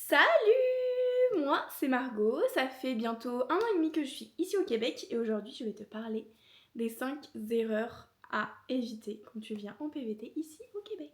Salut! Moi, c'est Margot, ça fait bientôt 1 an et demi que je suis ici au Québec et aujourd'hui je vais te parler des 5 erreurs à éviter quand tu viens en PVT ici au Québec.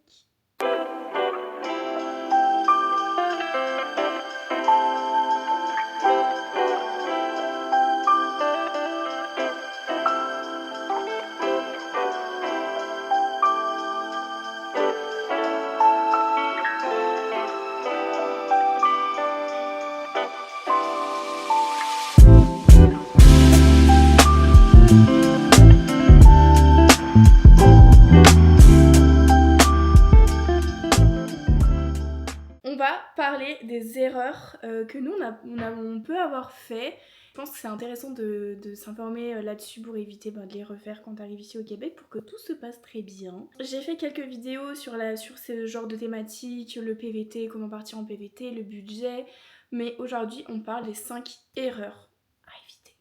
On va parler des erreurs que nous on peut avoir fait. Je pense que c'est intéressant de s'informer là-dessus pour éviter de les refaire quand tu arrives ici au Québec pour que tout se passe très bien. J'ai fait quelques vidéos sur ce genre de thématique, le PVT, comment partir en PVT, le budget, mais aujourd'hui on parle des 5 erreurs à éviter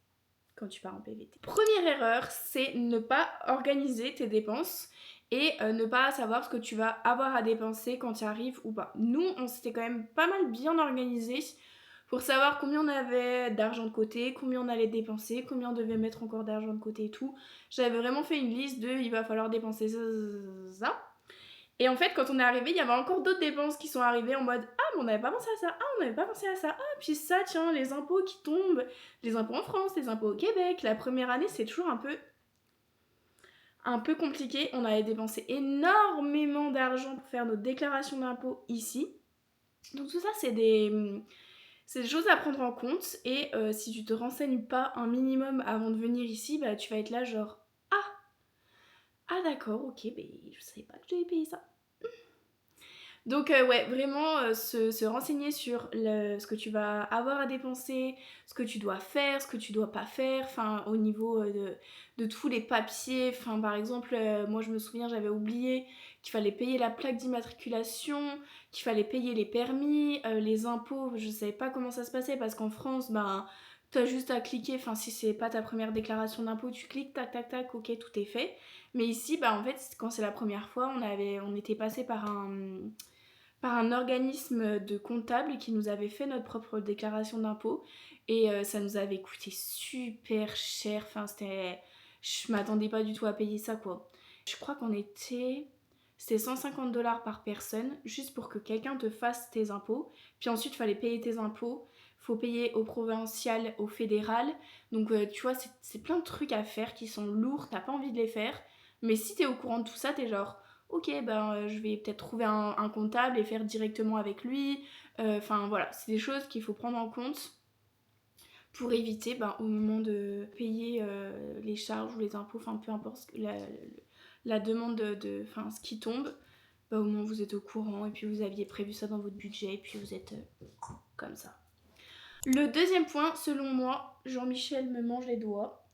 quand tu pars en PVT. Première erreur, c'est ne pas organiser tes dépenses et ne pas savoir ce que tu vas avoir à dépenser quand tu arrives ou pas. Nous, on s'était quand même pas mal bien organisé pour savoir combien on avait d'argent de côté, combien on allait dépenser, combien on devait mettre encore d'argent de côté et tout. J'avais vraiment fait une liste de il va falloir dépenser ça. Et en fait, quand on est arrivé, il y avait encore d'autres dépenses qui sont arrivées en mode ah, mais on n'avait pas pensé à ça, ah, on n'avait pas pensé à ça, ah, puis ça, tiens, les impôts qui tombent, les impôts en France, les impôts au Québec. La première année, c'est toujours un peu compliqué. On avait dépensé énormément d'argent pour faire nos déclarations d'impôts ici. Donc tout ça, c'est des choses à prendre en compte. Et si tu te renseignes pas un minimum avant de venir ici, bah tu vas être là genre ah d'accord, ok, mais je savais pas que j'avais payé ça. Donc ouais, vraiment se renseigner sur ce que tu vas avoir à dépenser, ce que tu dois faire, ce que tu dois pas faire, enfin au niveau de tous les papiers, enfin par exemple moi je me souviens j'avais oublié qu'il fallait payer la plaque d'immatriculation, qu'il fallait payer les permis, les impôts, je savais pas comment ça se passait parce qu'en France ben t'as juste à cliquer, enfin si c'est pas ta première déclaration d'impôt tu cliques tac tac tac ok tout est fait, mais ici bah en fait quand c'est la première fois on était passé par un organisme de comptable qui nous avait fait notre propre déclaration d'impôt et ça nous avait coûté super cher, enfin je m'attendais pas du tout à payer ça quoi. Je crois c'était 150 $ par personne juste pour que quelqu'un te fasse tes impôts, puis ensuite il fallait payer tes impôts, faut payer au provincial, au fédéral, donc tu vois c'est plein de trucs à faire qui sont lourds, t'as pas envie de les faire, mais si t'es au courant de tout ça t'es genre ok, je vais peut-être trouver un comptable et faire directement avec lui. Enfin voilà, c'est des choses qu'il faut prendre en compte pour éviter au moment de payer les charges ou les impôts, enfin peu importe la demande enfin ce qui tombe, au moins vous êtes au courant et puis vous aviez prévu ça dans votre budget et puis vous êtes comme ça. Le deuxième point, selon moi, Jean-Michel me mange les doigts.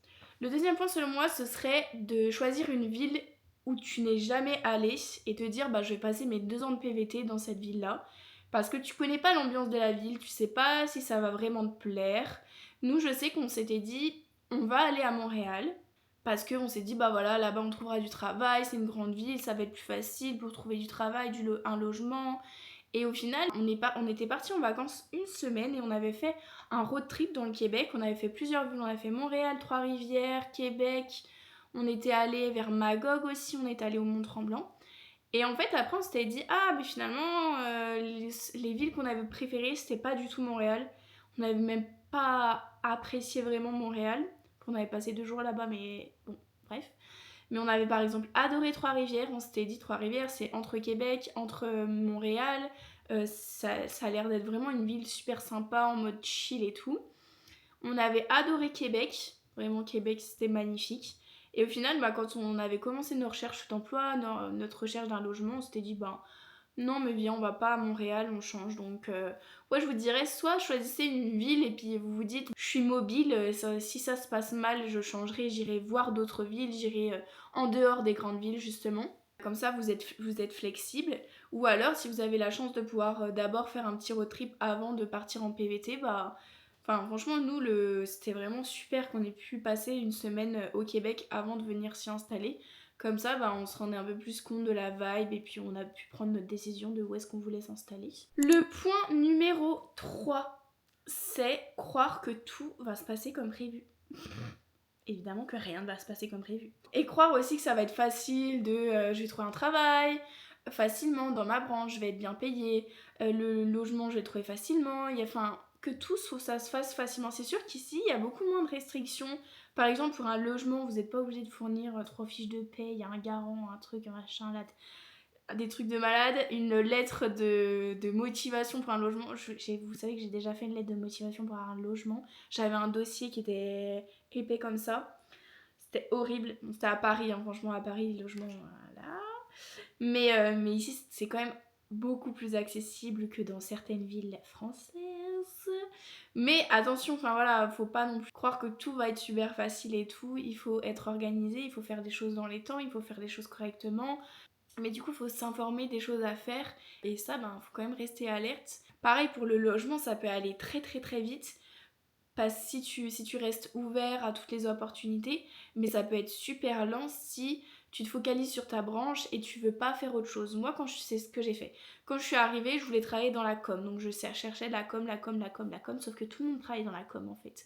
Le deuxième point, selon moi, ce serait de choisir une ville où tu n'es jamais allé et te dire je vais passer mes 2 ans de PVT dans cette ville-là. Parce que tu connais pas l'ambiance de la ville, tu sais pas si ça va vraiment te plaire. Nous, je sais qu'on s'était dit, on va aller à Montréal. Parce qu'on s'est dit, voilà, là-bas on trouvera du travail, c'est une grande ville, ça va être plus facile pour trouver du travail, un logement. Et au final, on était partis en vacances une semaine et on avait fait un road trip dans le Québec. On avait fait plusieurs villes. On avait fait Montréal, Trois-Rivières, Québec. On était allé vers Magog aussi. On était allé au Mont-Tremblant. Et en fait, après, on s'était dit, mais finalement, les villes qu'on avait préférées, c'était pas du tout Montréal. On n'avait même pas apprécié vraiment Montréal. On avait passé 2 jours là-bas, mais bon, bref. Mais on avait par exemple adoré Trois-Rivières. On s'était dit Trois-Rivières, c'est entre Québec, entre Montréal. Ça a l'air d'être vraiment une ville super sympa, en mode chill et tout. On avait adoré Québec. Vraiment, Québec, c'était magnifique. Et au final, quand on avait commencé nos recherches d'emploi, notre recherche d'un logement, on s'était dit, non mais viens, on va pas à Montréal, on change. Donc ouais, je vous dirais, soit choisissez une ville et puis vous vous dites je suis mobile, si ça se passe mal je changerai, j'irai voir d'autres villes, j'irai en dehors des grandes villes justement. Comme ça vous êtes flexible. Ou alors si vous avez la chance de pouvoir d'abord faire un petit road trip avant de partir en PVT, enfin franchement nous c'était vraiment super qu'on ait pu passer une semaine au Québec avant de venir s'y installer. Comme ça, on se rendait un peu plus compte de la vibe et puis on a pu prendre notre décision de où est-ce qu'on voulait s'installer. Le point numéro c'est croire que tout va se passer comme prévu. Évidemment que rien ne va se passer comme prévu. Et croire aussi que ça va être facile je vais trouver un travail facilement dans ma branche, je vais être bien payée, le logement je vais le trouver facilement, enfin que tout ça se fasse facilement. C'est sûr qu'ici il y a beaucoup moins de restrictions. Par exemple pour un logement vous n'êtes pas obligé de fournir 3 fiches de paie, il y a un garant, un truc, un machin, là, des trucs de malade, une lettre de motivation pour un logement. Vous savez que j'ai déjà fait une lettre de motivation pour un logement. J'avais un dossier qui était épais comme ça. C'était horrible. C'était à Paris, hein. Franchement à Paris, les logements, voilà. Mais ici, c'est quand même beaucoup plus accessible que dans certaines villes françaises. Mais attention, enfin voilà, faut pas non plus croire que tout va être super facile et tout. Il faut être organisé, il faut faire des choses dans les temps, il faut faire des choses correctement. Mais du coup, il faut s'informer des choses à faire. Et ça, faut quand même rester alerte. Pareil pour le logement, ça peut aller très très très vite. Parce que si tu restes ouvert à toutes les opportunités, mais ça peut être super lent si tu te focalises sur ta branche et tu veux pas faire autre chose. Moi, c'est ce que j'ai fait. Quand je suis arrivée, je voulais travailler dans la com. Donc je cherchais de la com, sauf que tout le monde travaille dans la com en fait.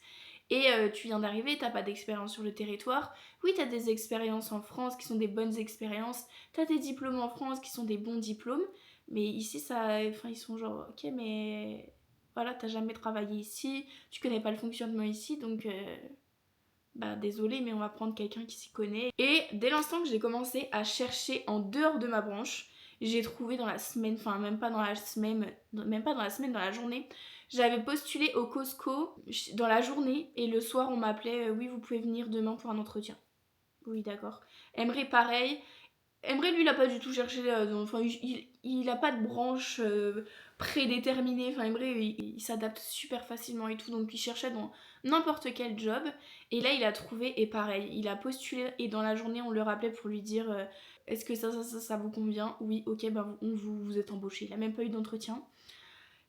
Et tu viens d'arriver, t'as pas d'expérience sur le territoire. Oui, t'as des expériences en France qui sont des bonnes expériences. T'as des diplômes en France qui sont des bons diplômes. Mais ici, ils sont genre, ok, mais voilà, t'as jamais travaillé ici, tu connais pas le fonctionnement ici, donc désolé, mais on va prendre quelqu'un qui s'y connaît. Et dès l'instant que j'ai commencé à chercher en dehors de ma branche, j'ai trouvé dans la semaine, enfin même pas dans la semaine, dans la journée, j'avais postulé au Costco dans la journée et le soir on m'appelait, oui vous pouvez venir demain pour un entretien. Oui d'accord. Emre pareil. Emre lui il a pas du tout cherché, il a pas de branche prédéterminée, enfin Emre il s'adapte super facilement et tout, donc il cherchait dans n'importe quel job et là il a trouvé et pareil, il a postulé et dans la journée on le rappelait pour lui dire est-ce que ça vous convient? Oui ok vous êtes embauché, il a même pas eu d'entretien.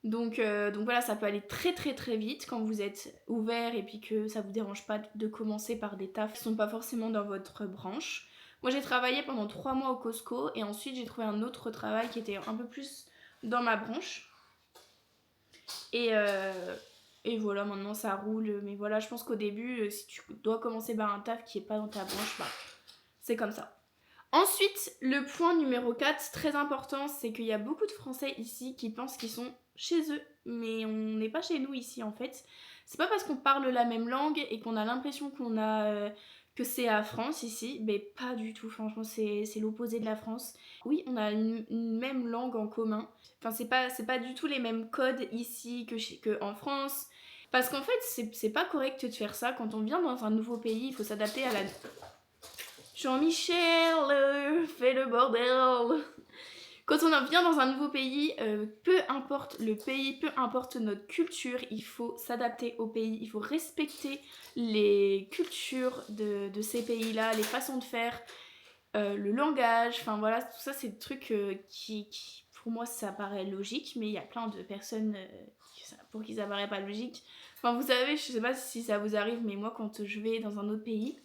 Donc voilà, ça peut aller très très très vite quand vous êtes ouvert et puis que ça vous dérange pas de commencer par des tafs qui sont pas forcément dans votre branche. Moi j'ai travaillé pendant 3 mois au Costco et ensuite j'ai trouvé un autre travail qui était un peu plus dans ma branche. Et voilà, maintenant ça roule. Mais voilà, je pense qu'au début, si tu dois commencer par un taf qui est pas dans ta branche, c'est comme ça. Ensuite, le point numéro 4, très important, c'est qu'il y a beaucoup de Français ici qui pensent qu'ils sont chez eux, mais on n'est pas chez nous ici en fait. C'est pas parce qu'on parle la même langue et qu'on a l'impression que c'est la France ici, mais pas du tout, franchement c'est l'opposé de la France. Oui, on a une même langue en commun, enfin c'est pas du tout les mêmes codes ici que en France. Parce qu'en fait, c'est pas correct de faire ça. Quand on vient dans un nouveau pays, il faut s'adapter à la... Jean-Michel, fais le bordel. Quand on vient dans un nouveau pays, peu importe le pays, peu importe notre culture, il faut s'adapter au pays, il faut respecter les cultures de ces pays-là, les façons de faire, le langage, enfin voilà, tout ça c'est des trucs qui pour moi ça paraît logique, mais il y a plein de personnes pour qui ça paraît pas logique. Enfin vous savez, je sais pas si ça vous arrive, mais moi quand je vais dans un autre pays,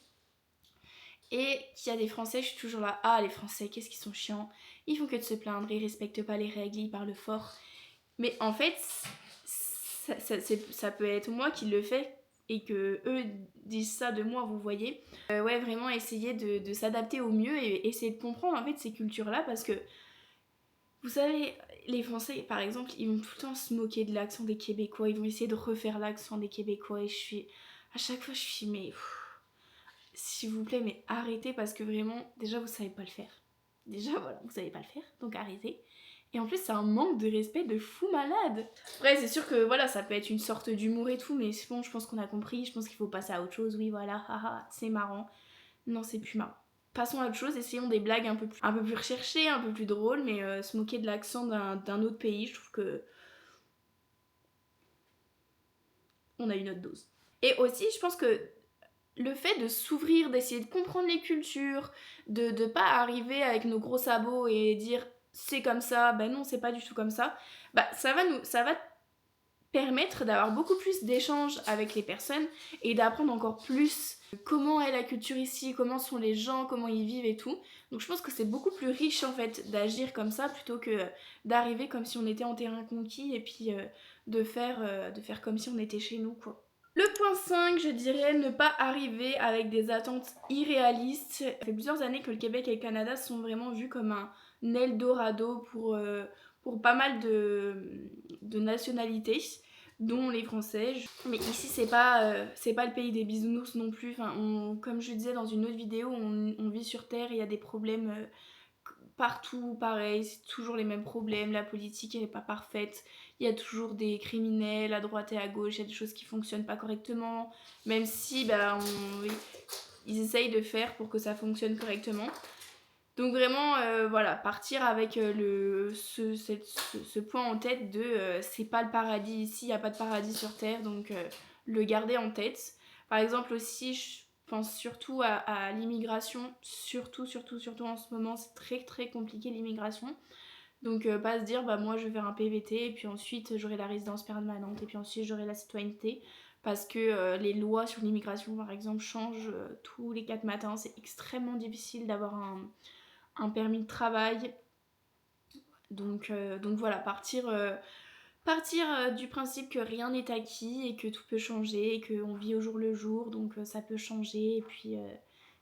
et qu'il y a des Français, je suis toujours là, ah les Français, qu'est-ce qu'ils sont chiants, ils font que de se plaindre, ils respectent pas les règles, ils parlent fort. Mais en fait, ça peut être moi qui le fais et que eux disent ça de moi, vous voyez. Ouais, vraiment essayer de s'adapter au mieux et essayer de comprendre en fait ces cultures-là parce que, vous savez, les Français par exemple, ils vont tout le temps se moquer de l'accent des Québécois, ils vont essayer de refaire l'accent des Québécois et à chaque fois je suis mais... s'il vous plaît, mais arrêtez parce que vraiment, déjà vous savez pas le faire. Déjà voilà, vous savez pas le faire, donc arrêtez. Et en plus, c'est un manque de respect de fou malade. Après, c'est sûr que voilà, ça peut être une sorte d'humour et tout, mais bon, je pense qu'on a compris. Je pense qu'il faut passer à autre chose. Oui, voilà, haha, c'est marrant. Non, c'est plus marrant. Passons à autre chose, essayons des blagues un peu plus recherchées, un peu plus drôles, mais se moquer de l'accent d'un autre pays, je trouve que on a eu notre dose. Et aussi, je pense que le fait de s'ouvrir, d'essayer de comprendre les cultures, de pas arriver avec nos gros sabots et dire c'est comme ça, ben non c'est pas du tout comme ça, ça va permettre d'avoir beaucoup plus d'échanges avec les personnes et d'apprendre encore plus comment est la culture ici, comment sont les gens, comment ils vivent et tout. Donc je pense que c'est beaucoup plus riche en fait d'agir comme ça plutôt que d'arriver comme si on était en terrain conquis et puis de faire comme si on était chez nous, quoi. Le point 5, je dirais ne pas arriver avec des attentes irréalistes. Ça fait plusieurs années que le Québec et le Canada sont vraiment vus comme un Eldorado pour pas mal de nationalités, dont les Français. Mais ici, c'est pas le pays des bisounours non plus. Enfin, comme je disais dans une autre vidéo, on vit sur Terre, il y a des problèmes partout, pareil, c'est toujours les mêmes problèmes, la politique elle n'est pas parfaite, il y a toujours des criminels à droite et à gauche, il y a des choses qui fonctionnent pas correctement, même si ils essayent de faire pour que ça fonctionne correctement. Donc vraiment, voilà, partir avec ce point en tête de c'est pas le paradis ici, il n'y a pas de paradis sur Terre, donc le garder en tête. Par exemple aussi, je pense surtout à l'immigration, surtout en ce moment, c'est très très compliqué l'immigration. Donc pas se dire, bah moi je vais faire un PVT, et puis ensuite j'aurai la résidence permanente, et puis ensuite j'aurai la citoyenneté. Parce que les lois sur l'immigration, par exemple, changent tous les 4 matins. C'est extrêmement difficile d'avoir un permis de travail. Donc voilà, partir du principe que rien n'est acquis et que tout peut changer et qu'on vit au jour le jour, donc ça peut changer.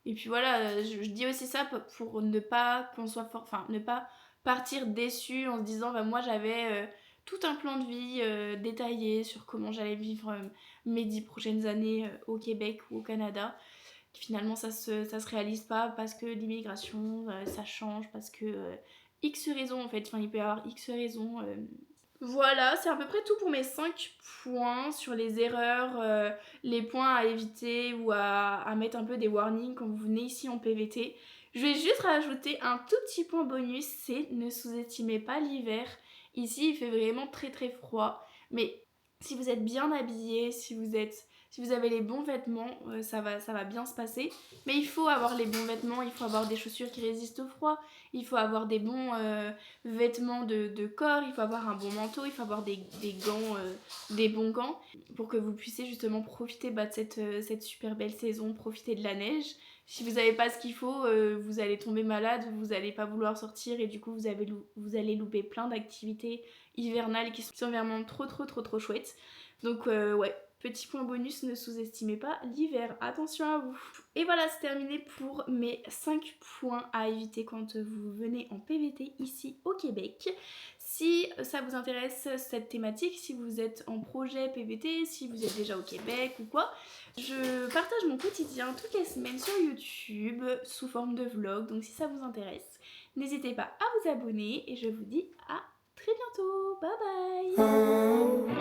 Et puis voilà, je dis aussi ça pour ne pas qu'on soit enfin ne pas partir déçu en se disant bah moi j'avais tout un plan de vie détaillé sur comment j'allais vivre mes 10 prochaines années au Québec ou au Canada. Finalement ça se réalise pas parce que l'immigration ça change, parce que X raisons en fait, enfin il peut y avoir X raisons. Voilà, c'est à peu près tout pour mes 5 points sur les erreurs, les points à éviter ou à mettre un peu des warnings quand vous venez ici en PVT. Je vais juste rajouter un tout petit point bonus, c'est ne sous-estimez pas l'hiver. Ici il fait vraiment très très froid, mais si vous êtes bien habillé, si vous avez les bons vêtements, ça va bien se passer. Mais il faut avoir les bons vêtements, il faut avoir des chaussures qui résistent au froid, il faut avoir des bons vêtements de corps, il faut avoir un bon manteau, il faut avoir des gants, des bons gants pour que vous puissiez justement profiter de cette super belle saison, profiter de la neige. Si vous n'avez pas ce qu'il faut, vous allez tomber malade, vous n'allez pas vouloir sortir et du coup vous allez louper plein d'activités hivernales qui sont vraiment trop chouettes. Donc ouais, petit point bonus, ne sous-estimez pas l'hiver, attention à vous. Et voilà, c'est terminé pour mes 5 points à éviter quand vous venez en PVT ici au Québec. Si ça vous intéresse cette thématique, si vous êtes en projet PVT, si vous êtes déjà au Québec ou quoi, je partage mon quotidien toutes les semaines sur YouTube sous forme de vlog, donc si ça vous intéresse, n'hésitez pas à vous abonner et je vous dis à très bientôt, bye bye.